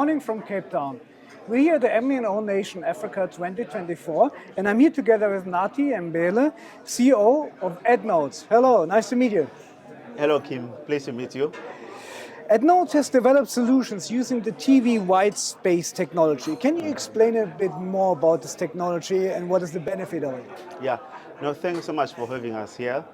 morning from Cape Town. We're here at the MVNO Nation Africa 2024, and I'm here together with Nathi Mbele, CEO of AdNotes. Hello, nice to meet you. Hello, Kim. Pleased to meet you. AdNotes has developed solutions using the TV white space technology. Can you explain a bit more about this technology and what is the benefit of it? Yeah. No, thank you so much for having us here.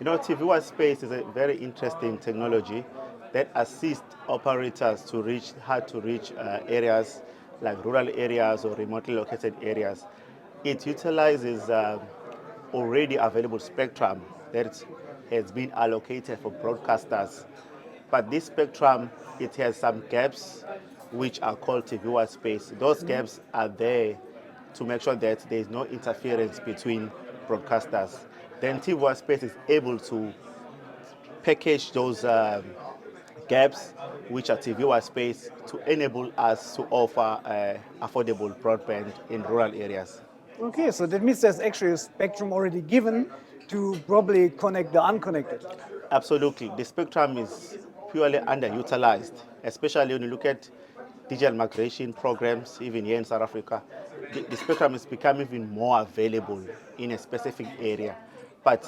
TV white space is a very interesting technology that assists operators to reach hard-to-reach areas like rural areas or remotely located areas. It utilizes already available spectrum that has been allocated for broadcasters. But this spectrum, it has some gaps which are called TV white space. Those gaps are there to make sure that there is no interference between broadcasters. Then TV white space is able to package those gaps, which are TV white space, to enable us to offer affordable broadband in rural areas. Okay, so that means there's actually a spectrum already given to probably connect the unconnected. Absolutely. The spectrum is purely underutilized, especially when you look at digital migration programs, even here in South Africa. The spectrum is becoming even more available in a specific area. But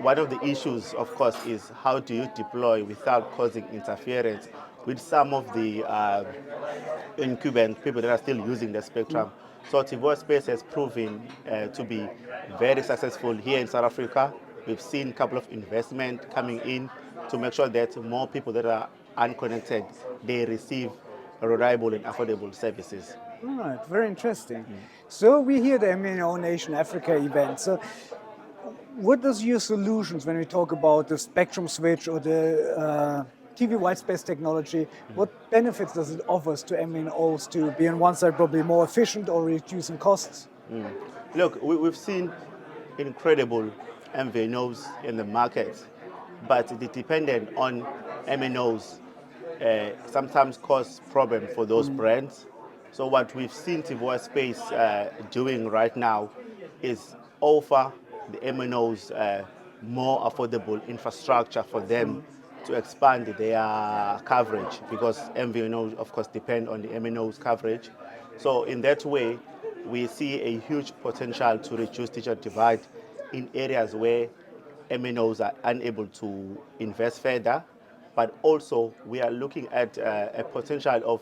one of the issues, of course, is how do you deploy without causing interference with some of the incumbent people that are still using the spectrum. So TV space has proven to be very successful here in South Africa. We've seen a couple of investment coming in to make sure that more people that are unconnected, they receive reliable and affordable services. All right, very interesting. So we hear the MVNO Nation Africa event. So what is your solutions when we talk about the spectrum switch or the TV white space technology? What benefits does it offer to MVNOs to be on one side probably more efficient or reducing costs? Look, we've seen incredible MVNOs in the market, but the dependent on MNOs sometimes cause problem for those brands. So what we've seen TV white space doing right now is offer the MNOs more affordable infrastructure for them to expand their coverage, because MVNOs, of course, depend on the MNOs coverage. So in that way, we see a huge potential to reduce digital divide in areas where MNOs are unable to invest further. But also, we are looking at a potential of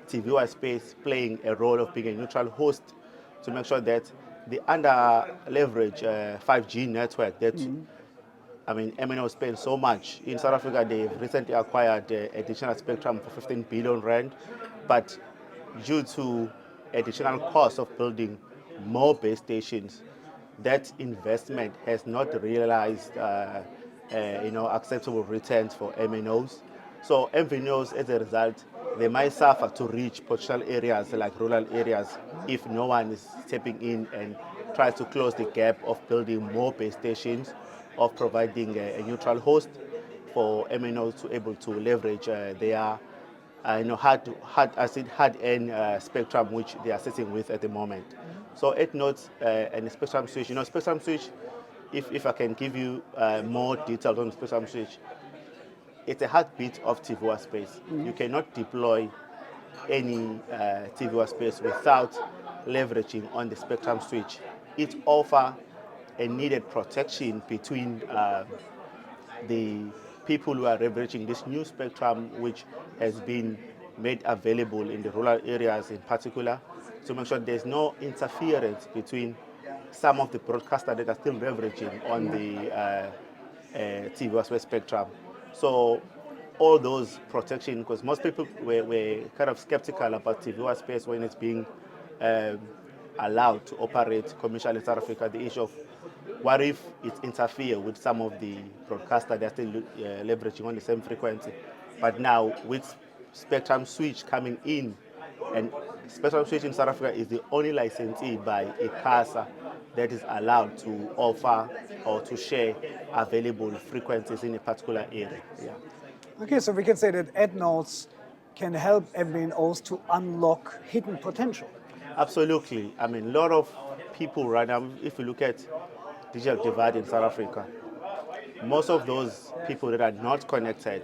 TV white space playing a role of being a neutral host to make sure that the under-leveraged 5G network that MNO spend so much. In South Africa, they've recently acquired additional spectrum for 15 billion rand, but due to additional cost of building more base stations, that investment has not realized acceptable returns for MNOs. So MVNOs, as a result, they might suffer to reach potential areas like rural areas if no one is stepping in and tries to close the gap of building more base stations, of providing a neutral host for MNOs to able to leverage their hard-earned spectrum which they are sitting with at the moment. So AdNotes and the spectrum switch, spectrum switch, if I can give you more details on the spectrum switch, it's a heartbeat of TV white space. You cannot deploy any TV white space without leveraging on the spectrum switch. It offers a needed protection between the people who are leveraging this new spectrum, which has been made available in the rural areas in particular, to make sure there's no interference between some of the broadcasters that are still leveraging on the TV white space spectrum. So all those protection, because most people were kind of skeptical about TV white space when it's being allowed to operate commercially in South Africa, the issue of what if it interferes with some of the broadcasters that are still leveraging on the same frequency. But now with spectrum switch coming in, and spectrum switch in South Africa is the only licensee by ICASA that is allowed to offer or to share available frequencies in a particular area. Yeah. Okay, so we can say that AdNotes can help MVNOs to unlock hidden potential. Absolutely. I mean, a lot of people right now, if you look at digital divide in South Africa, most of those people that are not connected,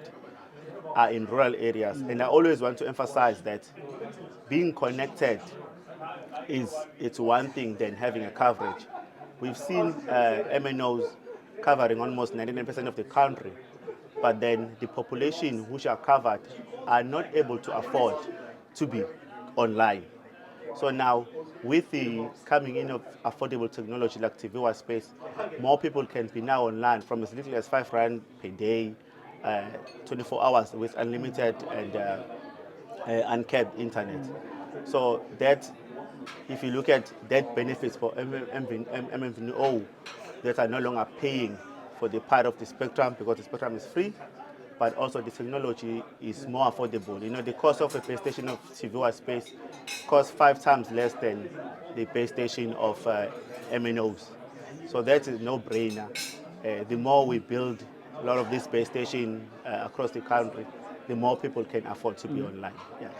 are in rural areas. And I always want to emphasize that being connected it's one thing than having a coverage. We've seen MNOs covering almost 99% of the country, but then the population which are covered are not able to afford to be online. So now, with the coming in of affordable technology like TV White Space, more people can be now online from as little as R5 per day, 24 hours with unlimited and uncapped internet. So that, if you look at that benefits for MVNO that are no longer paying for the part of the spectrum because the spectrum is free, but also the technology is more affordable. You know, the cost of a base station of TV space costs 5 times less than the base station of MNOs. So that's a no-brainer. The more we build a lot of these base stations across the country, the more people can afford to be online. Yeah.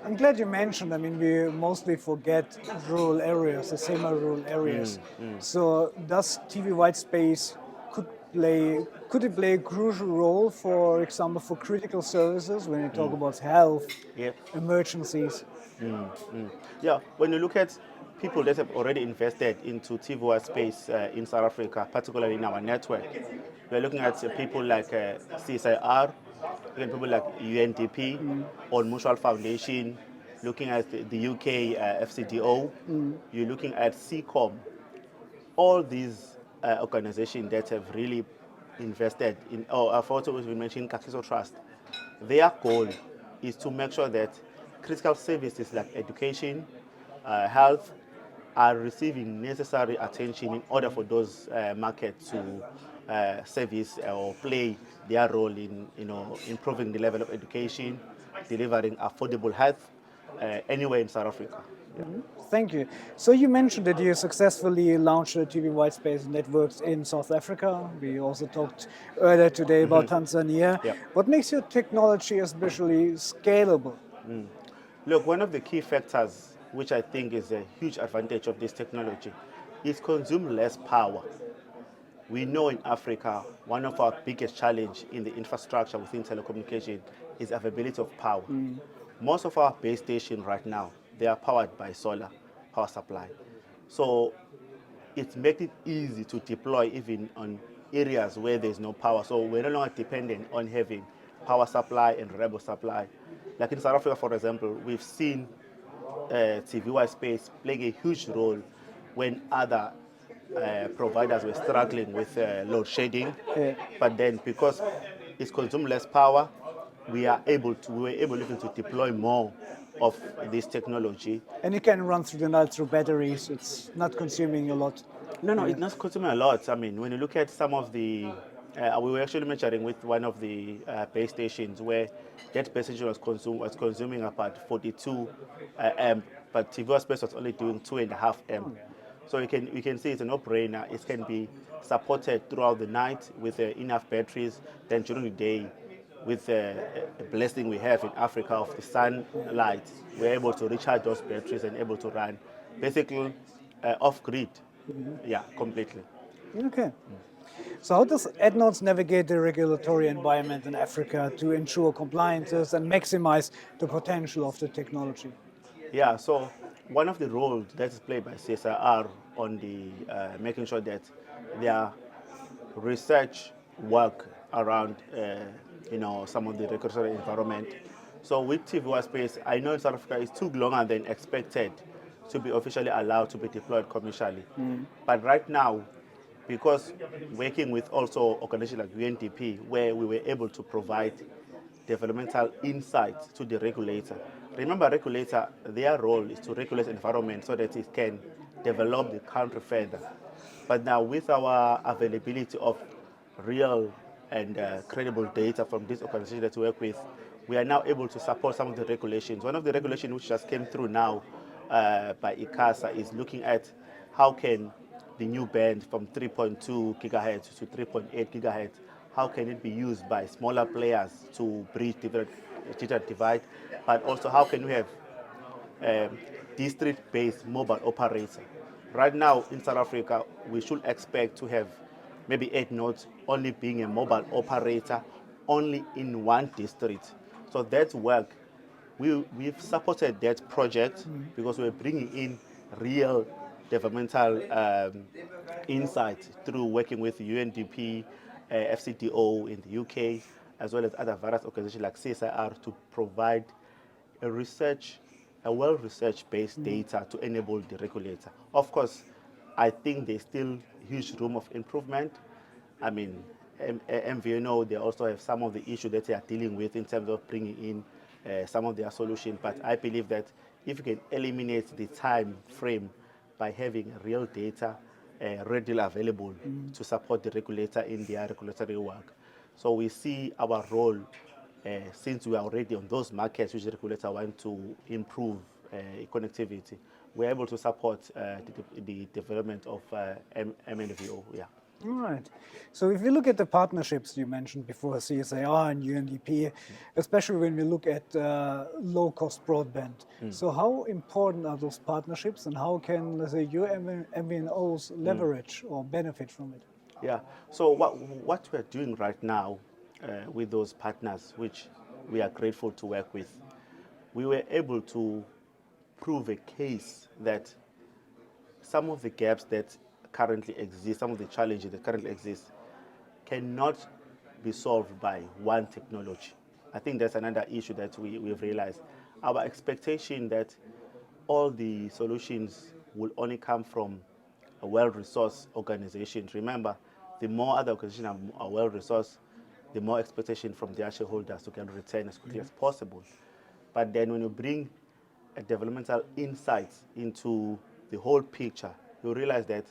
I'm glad you mentioned, I mean, we mostly forget rural areas, the semi-rural areas. So does TV white space could it play a crucial role, for example, for critical services when you talk about health, Yeah. emergencies? Yeah, when you look at people that have already invested into TV space in South Africa, particularly in our network, we're looking at people like CSIR, looking at people like UNDP, On Mutual Foundation, looking at the UK FCDO, you're looking at CCOM, all these organizations that have really invested in, I've also mentioned Kakiso Trust, their goal is to make sure that critical services like education, health, are receiving necessary attention in order for those markets to service or play their role in, improving the level of education, delivering affordable health anywhere in South Africa. Yeah. Thank you. So you mentioned that you successfully launched the TV Whitespace networks in South Africa. We also talked earlier today about Tanzania. Yep. What makes your technology especially scalable? Look, one of the key factors which I think is a huge advantage of this technology is consume less power. We know in Africa, one of our biggest challenge in the infrastructure within telecommunication is availability of power. Most of our base stations right now, they are powered by solar power supply. So it makes it easy to deploy even on areas where there's no power. So we're no longer dependent on having power supply and reliable supply. Like in South Africa, for example, we've seen TV space playing a huge role when other providers were struggling with load shedding. Yeah. But then because it's consumed less power, we were able even to deploy more of this technology. And you can run through the night through batteries. It's not consuming a lot. No, it's not consuming a lot. I mean, when you look at some of the, we were actually measuring with one of the base stations where that base station was consuming about 42 amp, but TV space was only doing 2.5 amp. So you can see it's a no-brainer. It can be supported throughout the night with enough batteries. Then during the day, with the blessing we have in Africa of the sunlight, we're able to recharge those batteries and able to run basically off-grid. Yeah, completely. Okay. So how does AdNotes navigate the regulatory environment in Africa to ensure compliances and maximize the potential of the technology? Yeah, so one of the roles that is played by CSIR on the making sure that their research work around some of the regulatory environment. So with TV space, I know in South Africa it took longer than expected to be officially allowed to be deployed commercially. But right now, because working with also organizations like UNDP, where we were able to provide developmental insights to the regulator. Remember, regulator, their role is to regulate the environment so that it can develop the country further. But now with our availability of real and credible data from these organizations that we work with, we are now able to support some of the regulations. One of the regulations which just came through now by ICASA is looking at how can the new band from 3.2 gigahertz to 3.8 gigahertz, how can it be used by smaller players to bridge digital divide, but also how can we have district-based mobile operator. Right now in South Africa, we should expect to have maybe AdNotes only being a mobile operator only in one district. So that work, we've supported that project because we're bringing in real developmental insight through working with UNDP, FCDO in the UK, as well as other various organizations like CSIR to provide a well-researched based data to enable the regulator. Of course, I think there's still huge room of improvement. I mean, MVNO, they also have some of the issues that they are dealing with in terms of bringing in some of their solutions. But I believe that if you can eliminate the time frame by having real data readily available to support the regulator in their regulatory work. So we see our role since we are already on those markets which the regulator want to improve connectivity. We're able to support the development of MNVO. Yeah. All right. So if we look at the partnerships you mentioned before, CSIR and UNDP, especially when we look at low-cost broadband, so how important are those partnerships and how can, let's say, your MVNOs leverage or benefit from it? Yeah. So what we're doing right now with those partners, which we are grateful to work with, we were able to prove a case that some of the gaps that currently exist, some of the challenges that currently exist, cannot be solved by one technology. I think that's another issue that we've realized. Our expectation that all the solutions will only come from a well-resourced organization. Remember, the more other organizations are well-resourced, the more expectation from their shareholders to get return as quickly as possible. But then when you bring a developmental insight into the whole picture, you realize that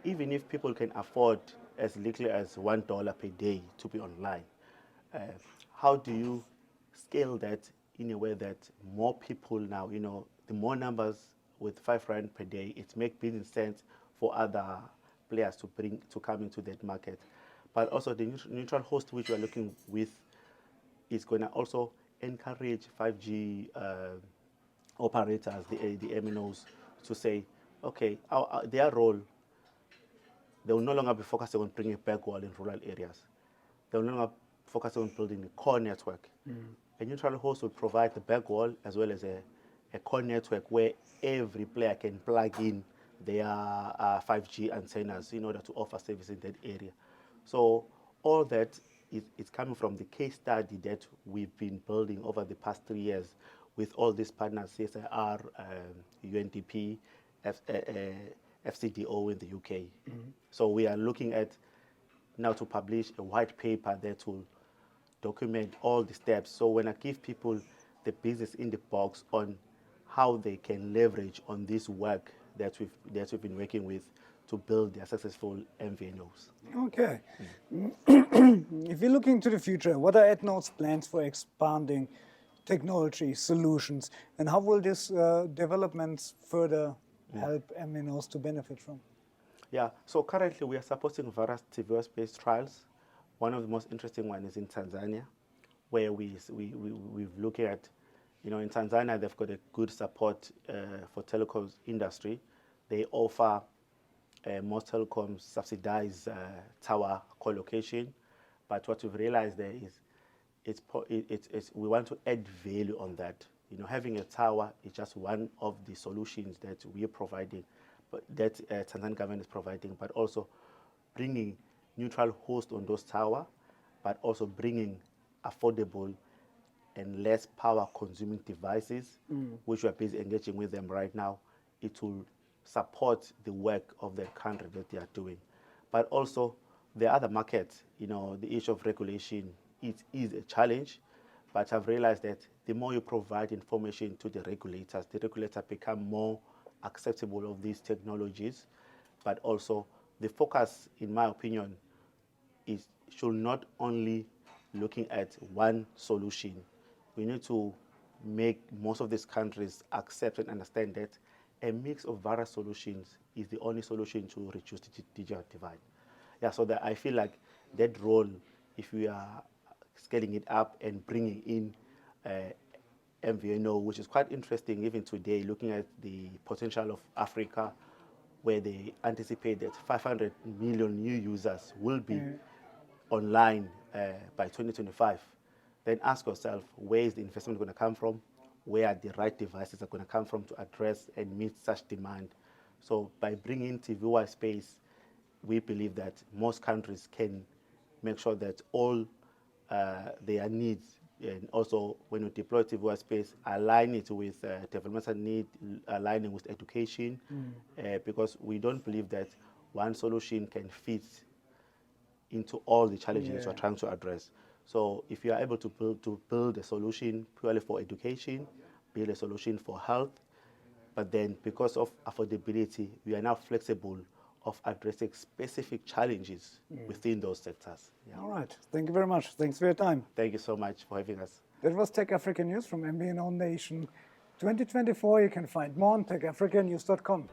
even if people can afford as little as $1 per day to be online, how do you scale that in a way that more people now, the more numbers with 5 rand per day, it makes business sense for other players to come into that market. But also the neutral host which we are looking with is going to also encourage 5G operators, the MNOs, to say, okay, their role, they will no longer be focusing on bringing a back wall in rural areas. They will no longer focus on building a core network. A neutral host will provide the back wall as well as a core network where every player can plug in their 5G antennas in order to offer service in that area. So all that is coming from the case study that we've been building over the past 3 years with all these partners, CSIR, UNDP, FCDO in the UK. So we are looking at now to publish a white paper that will document all the steps. So when I give people the business in the box on how they can leverage on this work that we've been working with to build their successful MVNOs. Okay. If you're looking to the future, what are AdNotes' plans for expanding technology solutions, and how will these developments further help MVNOs to benefit from? Yeah, so currently we are supporting various TVS-based trials. One of the most interesting ones is in Tanzania, where we've looked at, in Tanzania they've got a good support for telecoms industry. They offer most telecoms subsidized tower co-location, but what we've realized there is we want to add value on that. Having a tower is just one of the solutions that we are providing, but that Tanzanian government is providing, but also bringing neutral host on those towers, but also bringing affordable and less power-consuming devices, which we are busy engaging with them right now. It will support the work of the country that they are doing. But also, the other markets, the issue of regulation, it is a challenge, but I've realized that the more you provide information to the regulators become more acceptable of these technologies, but also the focus, in my opinion, should not only looking at one solution. We need to make most of these countries accept and understand that a mix of various solutions is the only solution to reduce the digital divide. Yeah, so that I feel like that role, if we are scaling it up and bringing in MVNO, which is quite interesting even today, looking at the potential of Africa, where they anticipate that 500 million new users will be online by 2025. then ask yourself, where is the investment going to come from? Where are the right devices are going to come from to address and meet such demand? So by bringing TV white space, we believe that most countries can make sure that all their needs, and also when you deploy TV white space, align it with developmental need, aligning with education, because we don't believe that one solution can fit into all the challenges we're trying to address. So if you are able to build a solution purely for education, build a solution for health, but then because of affordability, we are now flexible of addressing specific challenges within those sectors. Yeah. All right. Thank you very much. Thanks for your time. Thank you so much for having us. That was TechAfrica News from MVNO Nation 2024. You can find more on techafricanews.com.